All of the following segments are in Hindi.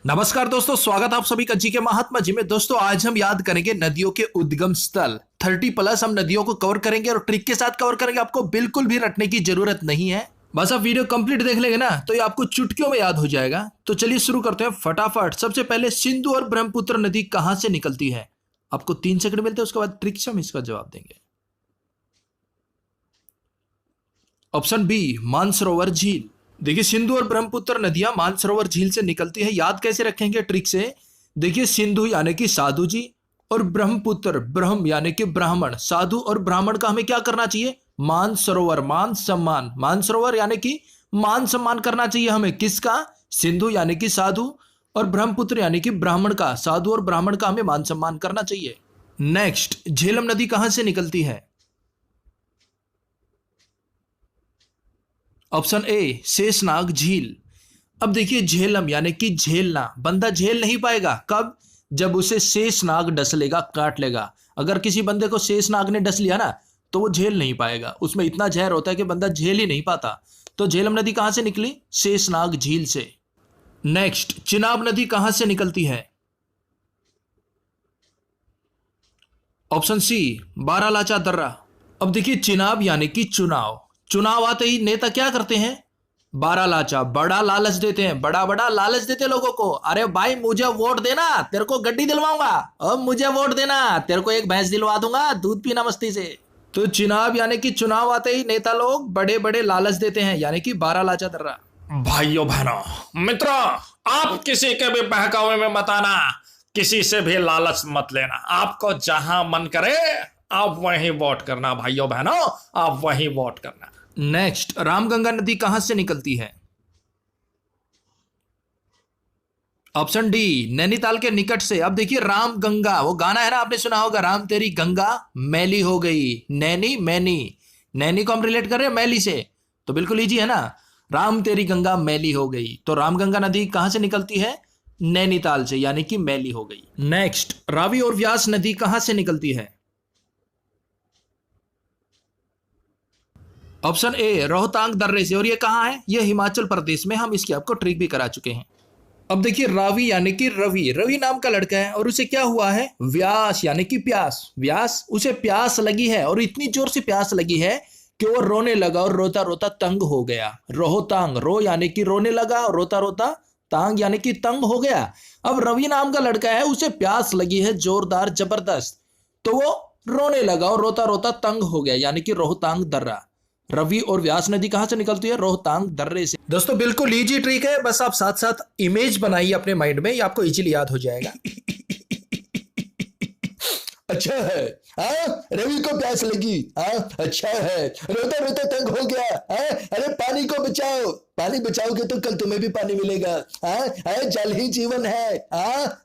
नमस्कार दोस्तों, स्वागत आप सभी का जी के महात्मा जी में। दोस्तों आज हम याद करेंगे नदियों के उद्गम स्थल 30+ हम नदियों को कवर करेंगे और ट्रिक के साथ कवर करेंगे। आपको बिल्कुल भी रटने की जरूरत नहीं है, बस आप वीडियो कंप्लीट देख लेंगे ना तो ये आपको चुटकियों में याद हो जाएगा। तो चलिए शुरू करते हैं फटाफट। सबसे पहले सिंधु और ब्रह्मपुत्र नदी कहां से निकलती है? आपको 3 सेकंड मिलते हैं, उसके बाद ट्रिक से हम इसका जवाब देंगे। ऑप्शन बी, मानसरोवर झील। देखिए सिंधु और ब्रह्मपुत्र नदियां मानसरोवर झील से निकलती है। याद कैसे रखेंगे ट्रिक से? देखिए सिंधु यानी कि साधु जी और ब्रह्मपुत्र ब्रह्म यानी कि ब्राह्मण। साधु और ब्राह्मण का हमें क्या करना चाहिए? मान सरोवर, मान सम्मान। मान सरोवर यानी कि मान सम्मान करना चाहिए हमें। किसका? सिंधु यानी कि साधु और ब्रह्मपुत्र यानी कि ब्राह्मण का। साधु और ब्राह्मण का हमें मान सम्मान करना चाहिए। नेक्स्ट, झेलम नदी कहां से निकलती है? ऑप्शन ए, शेषनाग झील। अब देखिए झेलम यानी कि झेलना, बंदा झेल नहीं पाएगा। कब? जब उसे शेषनाग डस लेगा, काट लेगा। अगर किसी बंदे को शेषनाग ने डस लिया ना तो वो झेल नहीं पाएगा। उसमें इतना जहर होता है कि बंदा झेल ही नहीं पाता। तो झेलम नदी कहां से निकली? शेषनाग झील से। नेक्स्ट, चिनाब नदी कहां से निकलती है? ऑप्शन सी, बारालाचा दर्रा। अब देखिए चिनाब यानी कि चुनाव। चुनाव आते ही नेता क्या करते हैं? बारालाचा, बड़ा लालच देते हैं। बड़ा बड़ा लालच देते लोगों को। अरे भाई मुझे वोट देना, तेरे को गड्डी दिलवाऊंगा। अब मुझे वोट देना, तेरे को एक भैंस दिलवा दूंगा, दूध पीना मस्ती से। तो चिनाब यानी कि चुनाव आते ही नेता लोग बड़े बड़े लालच देते हैं, यानी कि बारालाचा दर्रा। भाइयों बहनों मित्रों, आप किसी के भी बहकावे में मत आना, किसी से भी लालच मत लेना। आपको जहां मन करे आप वहीं वोट करना। भाइयों बहनों, आप वहीं वोट करना। नेक्स्ट, रामगंगा नदी कहां से निकलती है? ऑप्शन डी, नैनीताल के निकट से। अब देखिए राम गंगा, वो गाना है ना, आपने सुना होगा, राम तेरी गंगा मैली हो गई। नैनी मैनी, नैनी को हम रिलेट कर रहे हैं मैली से, तो बिल्कुल इजी है ना। राम तेरी गंगा मैली हो गई। तो रामगंगा नदी कहां से निकलती है? नैनीताल से, यानी कि मैली हो गई। नेक्स्ट, रावी और व्यास नदी कहां से निकलती है? ऑप्शन ए, रोहतांग दर्रे से। और ये कहां है? ये हिमाचल प्रदेश में। हम इसकी आपको ट्रिक भी करा चुके हैं। अब देखिए रावी यानी कि रवि, रवि नाम का लड़का है और उसे क्या हुआ है? व्यास यानी कि प्यास। व्यास, उसे प्यास लगी है और इतनी जोर से प्यास लगी है कि वो रोने लगा और रोता रोता तंग हो गया। रोहतांग, रो यानी कि रोने लगा और रोता रोता तांग यानी कि तंग हो गया। अब रवि नाम का लड़का है, उसे प्यास लगी है जोरदार जबरदस्त, तो वो रोने लगा और रोता रोता तंग हो गया, यानी कि रोहतांग दर्रा। रवि और व्यास नदी कहां से निकलती है? रोहतांग दर्रे से। दोस्तों बिल्कुल इजी ट्रिक है, बस आप साथ साथ इमेज बनाइए अपने माइंड में, ये आपको इजीली याद हो जाएगा। अच्छा है। रवि को प्यास लगी। अच्छा है, रोता रोता तंग हो गया। अरे पानी को बचाओ, पानी बचाओगे तो कल तुम्हें भी पानी मिलेगा। जल ही जीवन है।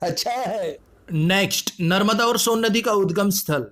अच्छा है। नेक्स्ट, नर्मदा और सोन नदी का उद्गम स्थल।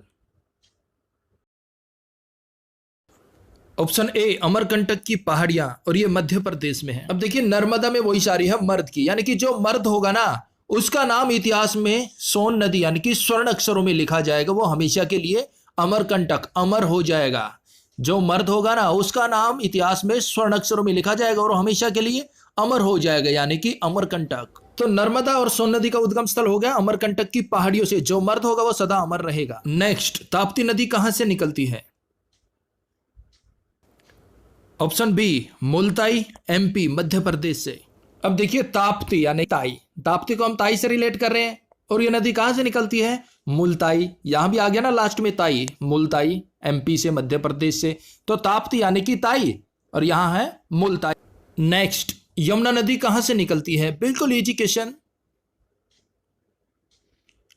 ऑप्शन ए, अमरकंटक की पहाड़ियां, और ये मध्य प्रदेश में है। अब देखिए नर्मदा में वही सारी है मर्द की, यानी कि जो मर्द होगा ना उसका नाम इतिहास में सोन नदी यानी कि स्वर्ण अक्षरों में लिखा जाएगा। वो हमेशा के लिए अमरकंटक, अमर हो जाएगा। जो मर्द होगा ना उसका नाम इतिहास में स्वर्ण अक्षरों में लिखा जाएगा और हमेशा के लिए अमर हो जाएगा, यानी कि अमरकंटक। तो नर्मदा और सोन नदी का उद्गम स्थल हो गया अमरकंटक की पहाड़ियों से। जो मर्द होगा वो सदा अमर रहेगा। नेक्स्ट, ताप्ती नदी कहां से निकलती है? Option B, Multai, MP, Madhya Pradesh से। अब देखिए ताप्ती यानी ताई, ताप्ती को हम ताई से रिलेट कर रहे हैं और ये नदी कहां से निकलती है? मुल्ताई। यहां भी आ गया ना लास्ट में ताई, मुल्ताई, एमपी से, मध्य प्रदेश से। तो ताप्ती यानी कि ताई और यहां है मुल्ताई। नेक्स्ट, यमुना नदी कहां से निकलती है? बिल्कुल easy question.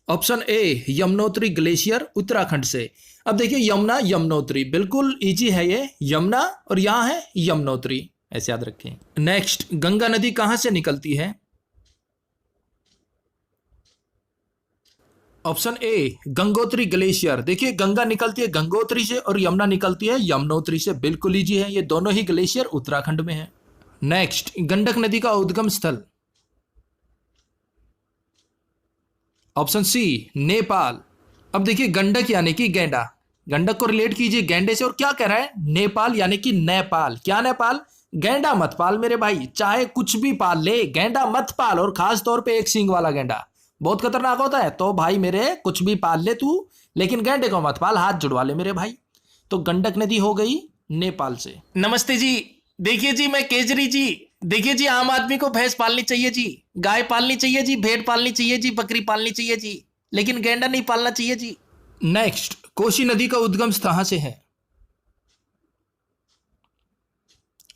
Option A, Yamunotri glacier, Uttarakhand से। अब देखिए यमुना, यमुनोत्री, बिल्कुल इजी है ये, यमुना और यहां है यमुनोत्री, ऐसे याद रखें। नेक्स्ट, गंगा नदी कहां से निकलती है? Option A, Gangotri glacier. देखिए गंगा निकलती है गंगोत्री से और यमुना निकलती है यमुनोत्री से। बिल्कुल इजी है, ये दोनों ही ग्लेशियर उत्तराखंड में है। नेक्स्ट, गंडक नदी का उद्गम स्थल। Option C, Nepal. अब देखिए गंडक यानी कि गेंडा, गंडक को रिलेट कीजिए गेंडे से और क्या कह रहा है? नेपाल यानी कि नेपाल। क्या नेपाल? गैंडा मत पाल मेरे भाई, चाहे कुछ भी पाल ले, गैंडा मत पाल, और खास तौर पे एक सींग वाला गैंडा बहुत खतरनाक होता है। तो भाई मेरे कुछ भी पाल ले तू, लेकिन गैंडे को मत पाल, हाथ जुड़वा ले मेरे भाई। तो गंडक नदी हो गई नेपाल से। नमस्ते जी, देखिए जी मैं केजरी जी। देखिए जी, आम आदमी को भैंस पालनी चाहिए जी, गाय पालनी चाहिए जी, भेड़ पालनी चाहिए जी, बकरी पालनी चाहिए जी, लेकिन गैंडा नहीं पालना चाहिए जी। नेक्स्ट, कोसी नदी का उद्गम कहां से है?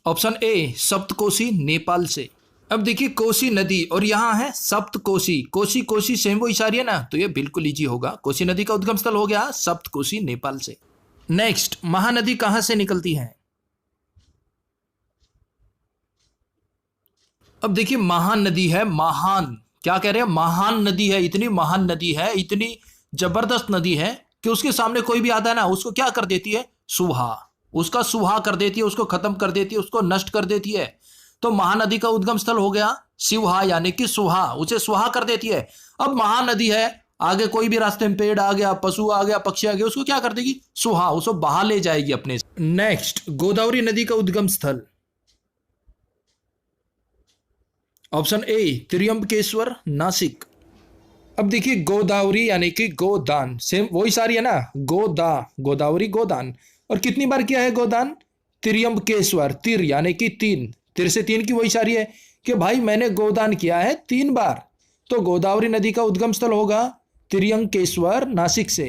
ऑप्शन ए सप्तकोशी, नेपाल से। अब देखिए कोसी नदी और यहां है सप्तकोशी, कोसी कोसी सेम वो इशारी है ना, तो ये बिल्कुल इजी होगा। कोसी नदी का उद्गम स्थल हो गया सप्तकोशी, नेपाल से। नेक्स्ट, महानदी कहां से निकलती है? अब देखिए महान नदी है, महान, क्या कह रहे हैं, महान नदी है, इतनी महान नदी है, इतनी जबरदस्त नदी है कि उसके सामने कोई भी आता है ना, उसको क्या कर देती है, सुहा, उसका सुहा कर देती है, उसको खत्म कर देती है, उसको नष्ट कर देती है। तो महानदी का उद्गम स्थल हो गया शिवहा, यानी कि सुहा, उसे सुहा कर देती है। अब महानदी है, आगे कोई भी रास्ते में पेड़ आ गया, पशु आ गया, पक्षी आ गया, उसको क्या कर देगी, सुहा, उसको बहा ले जाएगी अपने से। नेक्स्ट, गोदावरी नदी का उद्गम स्थल। ऑप्शन ए त्र्यंबकेश्वर, नासिक। अब देखिए गोदावरी यानी कि गोदान, सेम वही सारी है ना, गोदावरी गोदान, और कितनी बार किया है गोदान, त्र्यंबकेश्वर, तिर यानी कि तीन, तिर से तीन की वही सारी है कि भाई मैंने गोदान किया है 3 बार। तो गोदावरी नदी का उद्गम स्थल होगा त्र्यंबकेश्वर, नासिक से।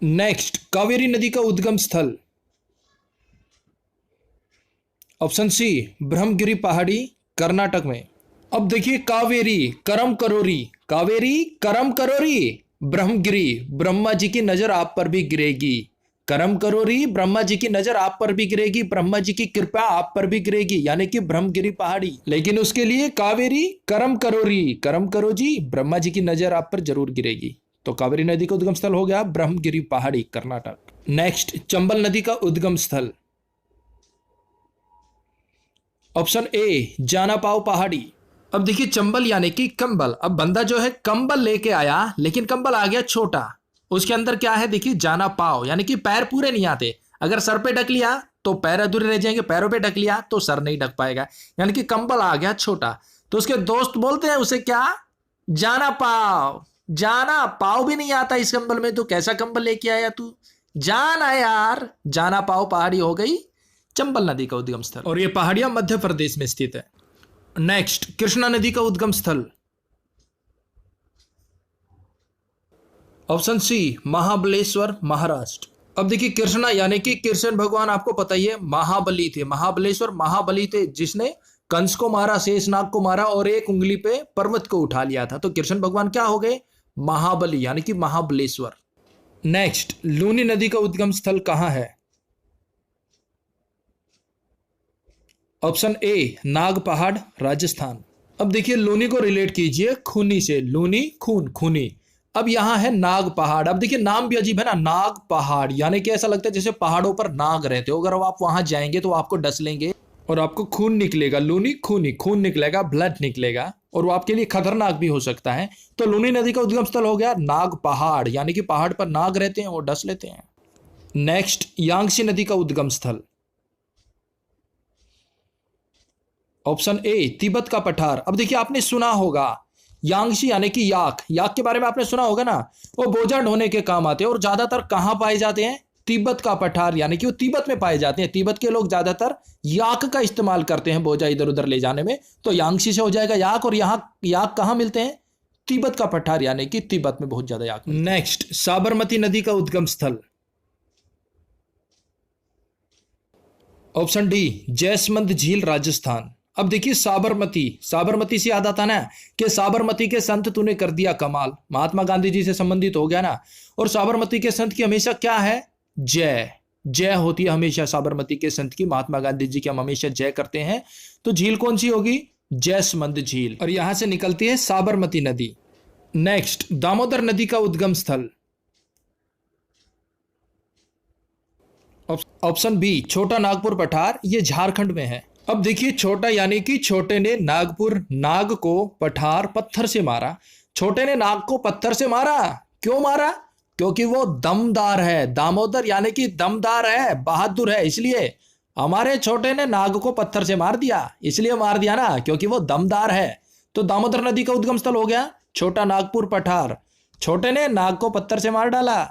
नेक्स्ट, कावेरी नदी का उद्गम स्थल। ऑप्शन सी ब्रह्मगिरी पहाड़ी, कर्नाटक में। अब देखिए कावेरी करम करोरी, कावेरी करम करोरी, ब्रह्मगिरी, ब्रह्मा जी की नजर आप पर भी गिरेगी, करम करोरी, ब्रह्मा जी की नजर आप पर भी गिरेगी, ब्रह्मा जी की कृपा आप पर भी गिरेगी, यानी कि ब्रह्मगिरी पहाड़ी। लेकिन उसके लिए कावेरी करम करोरी, करम करो जी, ब्रह्मा जी की नजर आप पर जरूर गिरेगी। तो कावेरी नदी का उद्गम स्थल हो गया ब्रह्मगिरी पहाड़ी, कर्नाटक। नेक्स्ट, चंबल नदी का उद्गम स्थल। ऑप्शन ए जानापाव पहाड़ी। अब देखिए चंबल यानी कि कंबल, अब बंदा जो है कंबल लेके आया, लेकिन कंबल आ गया छोटा, उसके अंदर क्या है देखिए जाना पाव, यानी कि पैर पूरे नहीं आते। अगर सर पे ढक लिया तो पैर अधूरे रह जाएंगे, पैरों पे ढक लिया तो सर नहीं ढक पाएगा, यानी कि कंबल आ गया छोटा। तो उसके दोस्त बोलते हैं उसे क्या, जाना पाव। जाना पाव भी नहीं आता इस कंबल में, तो कैसा कंबल लेके आया तू, जाना यार। जाना पाव पहाड़ी हो गई चंबल नदी का उद्गम स्थल, और ये पहाड़ियां मध्य प्रदेश में स्थित है। नेक्स्ट, कृष्णा नदी का उद्गम स्थल। Option C Mahabaleshwar, Maharashtra. अब देखिए कृष्णा यानी कि कृष्ण भगवान, आपको पता ही है महाबली थे, महाबलेश्वर महाबली थे, जिसने कंस को मारा, शेषनाग को मारा और एक उंगली पे पर्वत को उठा लिया था। तो कृष्ण भगवान क्या हो गए, महाबली यानी कि महाबलेश्वर। नेक्स्ट, लूनी नदी का उद्गम स्थल कहां है? ऑप्शन ए नाग पहाड़, राजस्थान। अब देखिए लूनी को रिलेट कीजिए खूनी से, लूनी खून, खूनी। अब यहां है नाग पहाड़। अब देखिए नाम भी अजीब है ना, नाग पहाड़, यानी कि ऐसा लगता है जैसे पहाड़ों पर नाग रहते हो। अगर आप वहां जाएंगे तो आपको डस लेंगे और आपको खून निकलेगा, लूनी खूनी, खून निकलेगा, ब्लड निकलेगा, और वो आपके लिए खतरनाक भी हो सकता है। तो लूनी नदी का उद्गम स्थल हो गया नाग पहाड़, यानी कि पहाड़ पर नाग रहते हैं, वो डस लेते हैं। नेक्स्ट, यांगसी नदी का उद्गम स्थल। ऑप्शन ए तिब्बत का पठार। अब देखिए आपने सुना होगा यांगशी यानी कि याक, याक के बारे में आपने सुना होगा ना, वो बोझा ढोने के काम आते हैं, और ज्यादातर कहां पाए जाते हैं, तिब्बत का पठार, यानी कि वो तिब्बत में पाए जाते हैं। तिब्बत के लोग ज्यादातर याक का इस्तेमाल करते हैं बोझा इधर उधर ले जाने में। तो यांगशी से हो जाएगा याक, और यहाँ याक कहां मिलते हैं, तिब्बत का पठार, यानी कि तिब्बत में बहुत ज्यादा याक। नेक्स्ट, साबरमती नदी का उद्गम स्थल। ऑप्शन डी जैसमंद झील, राजस्थान। अब देखिए साबरमती, साबरमती से याद आता ना कि साबरमती के संत तूने कर दिया कमाल, महात्मा गांधी जी से संबंधित हो गया ना। और साबरमती के संत की हमेशा क्या है, जय, जय होती है हमेशा साबरमती के संत की, महात्मा गांधी जी की हम हमेशा जय करते हैं। तो झील कौन सी होगी, जैसमंद झील, और यहां से निकलती है साबरमती नदी। नेक्स्ट, दामोदर नदी का उद्गम स्थल। ऑप्शन बी छोटा नागपुर पठार, ये झारखंड में है। अब देखिए छोटा यानी कि छोटे ने नागपुर, नाग को पठार पत्थर से मारा। छोटे ने नाग को पत्थर से मारा, क्यों मारा, क्योंकि वो दमदार है। दामोदर यानी कि दमदार है, बहादुर है, इसलिए। हमारे छोटे ने नाग को पत्थर से मार दिया, इसलिए मार दिया ना क्योंकि वो दमदार है। तो दामोदर नदी का उद्गम स्थल हो गया छोटा नागपुर पठार। छोटे ने नाग को पत्थर से मार डाला।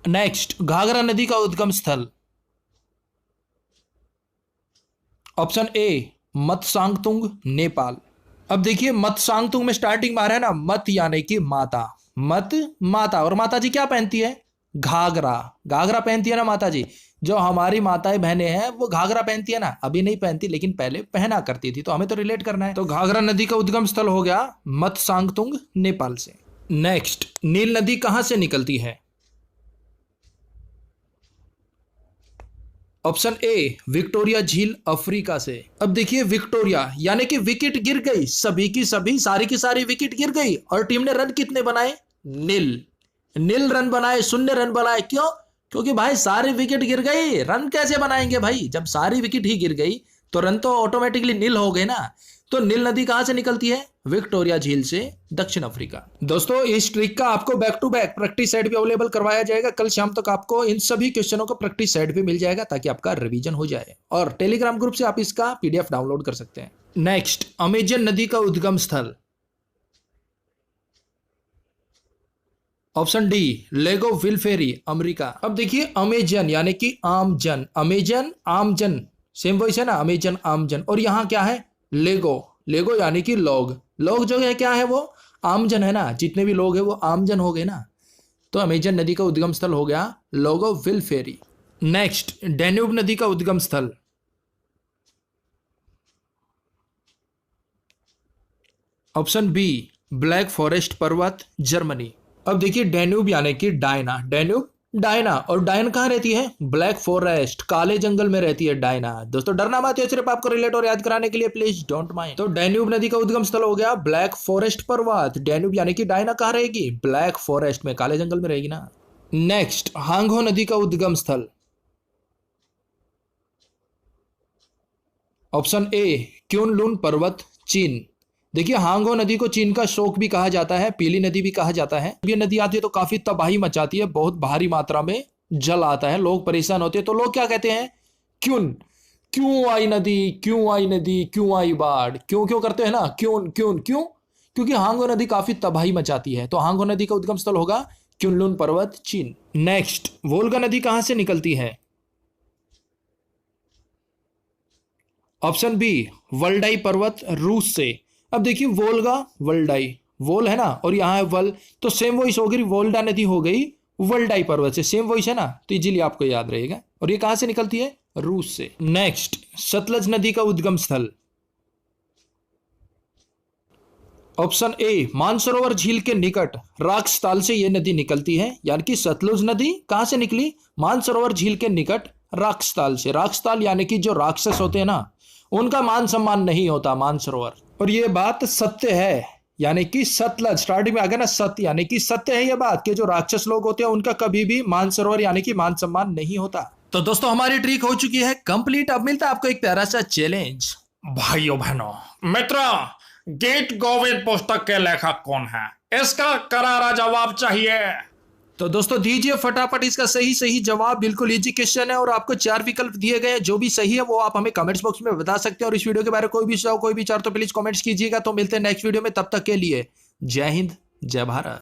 नेक्स्ट, घाघरा नदी का उद्गम स्थल। Option A Matsangtung Nepal. अब देखिए मतसांगतुंग में स्टार्टिंग में आ रहा है ना मत यानी कि माता, मत माता, और माता जी क्या पहनती है? घाघरा। घाघरा पहनती है ना माता जी। जो हमारी माताएं बहनें हैं वो घाघरा पहनती है ना, अभी नहीं पहनती लेकिन पहले पहना करती थी, तो हमें तो रिलेट करना है। तो घाघरा नदी का उद्गम स्थल हो गया मतसांगतुंग नेपाल से। नेक्स्ट, नील नदी कहां से निकलती है? ऑप्शन ए विक्टोरिया झील अफ्रीका से। अब देखिए विक्टोरिया यानी कि विकेट गिर गई, सभी की सभी सारी की सारी विकेट गिर गई और टीम ने रन कितने बनाए? नील रन बनाए, शून्य रन बनाए। क्यों? क्योंकि भाई सारी विकेट गिर गई, रन कैसे बनाएंगे भाई? जब सारी विकेट ही गिर गई तो रन तो ऑटोमेटिकली नील हो गए ना। तो नील नदी कहां से निकलती है? विक्टोरिया झील से, दक्षिण अफ्रीका। दोस्तों इस ट्रिक का आपको back to back practice set भी अवेलेबल करवाया जाएगा। कल शाम तक आपको इन सभी क्वेश्चनों का प्रैक्टिस सेट भी मिल जाएगा ताकि आपका रिवीजन हो जाए, और टेलीग्राम ग्रुप से आप इसका पीडीएफ डाउनलोड कर सकते हैं। नेक्स्ट, अमेजन नदी का उद्गम स्थल। ऑप्शन डी लेगो विलफेरी, अमेरिका। अब देखिए अमेजन यानी कि आमजन, अमेजन आमजन सेम वॉइस है ना, अमेजन आमजन। और यहां क्या है? लेगो, लेगो यानी कि लोग, लोग जो है क्या है वो आमजन है ना, जितने भी लोग हैं वो आमजन हो गए ना। तो अमेजन नदी का उद्गम स्थल हो गया लोगो विलफेरी। नेक्स्ट, डैन्यूब नदी का उद्गम स्थल। ऑप्शन बी ब्लैक फॉरेस्ट पर्वत, जर्मनी। अब देखिए डैन्यूब यानी कि डायना, डैन्यूब डायना, और डायन कहाँ रहती है? ब्लैक फॉरेस्ट, काले जंगल में रहती है डायना। दोस्तों डरना मत, सिर्फ आपको रिलेट और याद कराने के लिए, प्लीज डोंट माइंड। तो डैन्यूब नदी का उद्गम स्थल हो गया ब्लैक फॉरेस्ट पर्वत। डैन्यूब यानी कि डायना कहाँ रहेगी? ब्लैक फॉरेस्ट में, काले जंगल में रहेगी ना। नेक्स्ट, हांगहो नदी का उद्गम स्थल। ऑप्शन ए क्योनलुन पर्वत, चीन। देखिए हांगहो नदी को चीन का शोक भी कहा जाता है, पीली नदी भी कहा जाता है। ये नदी आती है तो काफी तबाही मचाती है, बहुत भारी मात्रा में जल आता है, लोग परेशान होते हैं। तो लोग क्या कहते हैं? क्यों आई नदी, क्यों आई नदी, क्यों आई बाढ़, क्यों क्यों करते हैं ना, क्यों क्यों क्यों, क्योंकि हांगहो नदी काफी तबाही मचाती है। तो हांगहो नदी का उद्गम स्थल होगा क्योनलुन पर्वत, चीन। नेक्स्ट, वोल्गा नदी कहां से निकलती है? ऑप्शन बी वल्डाई पर्वत, रूस से। अब देखिए वोल्गा वल्डाई, वोल है ना और यहाँ है वल, तो सेम वॉइस हो गई, वोल्डा नदी हो गई वल्डाई पर्वत से, सेम वॉइस है ना, तो इजीली आपको याद रहेगा। और ये कहां से निकलती है? रूस से। नेक्स्ट, सतलज नदी का उद्गम स्थल। ऑप्शन ए मानसरोवर झील के निकट राक्षताल से ये नदी निकलती है, यानी कि सतलुज नदी कहां से निकली? मानसरोवर झील के निकट राक्षताल से। राक्षताल यानी कि जो राक्षस होते हैं ना, उनका मान सम्मान नहीं होता मानसरोवर। और ये बात सत्य है, यानी कि सतलज स्टार्टिंग में आ गया ना, सत्य यानी कि सत्य है ये बात कि जो राक्षस लोग होते हैं उनका कभी भी मानसरोवर यानी कि मान सम्मान नहीं होता। तो दोस्तों हमारी ट्रिक हो चुकी है कंप्लीट। अब मिलता है आपको एक प्यारा सा चैलेंज। भाइयों बहनों मित्रों, गीत गोविंद पुस्तक के लेखक कौन है? इसका करारा जवाब चाहिए। तो दोस्तों दीजिए फटाफट इसका सही जवाब। बिल्कुल इजी क्वेश्चन है और आपको 4 विकल्प दिए गए हैं, जो भी सही है वो आप हमें कमेंट्स बॉक्स में बता सकते हैं। और इस वीडियो के बारे में कोई भी विचार तो प्लीज कमेंट्स कीजिएगा। तो मिलते हैं नेक्स्ट वीडियो में, तब तक के लिए जय हिंद, जय भारत।